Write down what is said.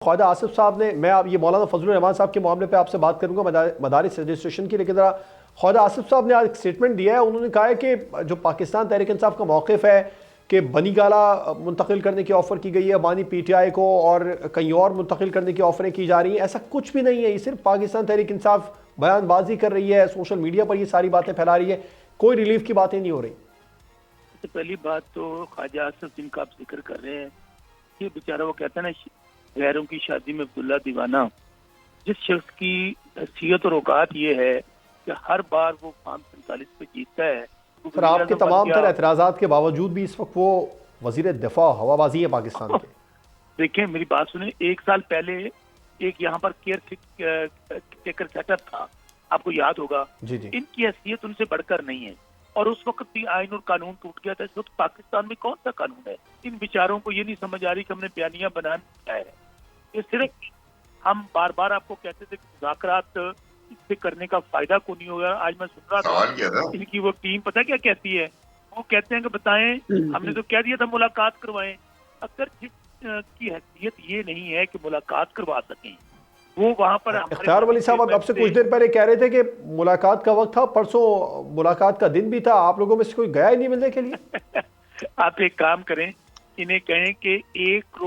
خواجہ آصف صاحب نے، میں یہ مولانا فضل الرحمان صاحب کے معاملے پہ آپ سے بات کروں گا مدارس رجسٹریشن کی، لیکن ذرا خواجہ آصف صاحب نے آج ایک اسٹیٹمنٹ دیا ہے. انہوں نے کہا ہے کہ جو پاکستان تحریک انصاف کا موقف ہے کہ بنی گالہ منتقل کرنے کی آفر کی گئی ہے بانی پی ٹی آئی کو، اور کہیں اور منتقل کرنے کی آفریں کی جا رہی ہیں، ایسا کچھ بھی نہیں ہے. یہ صرف پاکستان تحریک انصاف بیان بازی کر رہی ہے، سوشل میڈیا پر یہ ساری باتیں پھیلا رہی ہے، کوئی ریلیف کی باتیں نہیں ہو رہی. پہلی بات تو خواجہ آصف جن کا آپ ذکر کر رہے ہیں، یہ بیچارہ وہ کہتا ہے نا غیروں کی شادی میں عبداللہ دیوانہ. جس شخص کی حیثیت اور اوقات یہ ہے کہ ہر بار وہ فارم 47 پہ جیتتا ہے. سر آپ کے تمام تر اعتراضات کے باوجود بھی اس وقت وہ وزیر دفاع ہوا بازی ہے پاکستان کے. دیکھیں میری بات سنیں، ایک سال پہلے ایک یہاں پر کیئر ٹیکر سیٹ اپ تھا، آپ کو یاد ہوگا. جی جی. ان کی حیثیت ان سے بڑھ کر نہیں ہے، اور اس وقت بھی آئین اور قانون ٹوٹ گیا تھا. اس وقت پاکستان میں کون سا قانون ہے؟ ان بیچاروں کو یہ نہیں سمجھ آ رہی کہ ہم نے بیانیہ بنانا ہے. یہ صرف ہم بار بار آپ کو کہتے تھے کہ مذاکرات اس سے کرنے کا فائدہ کو نہیں ہوگا. آج میں سن رہا تھا ان کی وہ ٹیم پتہ کیا کہتی ہے، وہ کہتے ہیں کہ بتائیں ہم نے تو کہہ دیا تھا ملاقات کروائیں. اگر جس کی حیثیت یہ نہیں ہے کہ ملاقات کروا سکیں، وہ وہاں پر اختیار ولی صاحب اب سے کچھ دیر پہلے کہہ رہے تھے کہ ملاقات کا وقت تھا، پرسوں ملاقات کا دن بھی تھا، آپ لوگوں میں سے کوئی گیا ہی نہیں ملنے کے لیے. آپ ایک کام کریں، انہیں کہیں کہ 1 کروڑ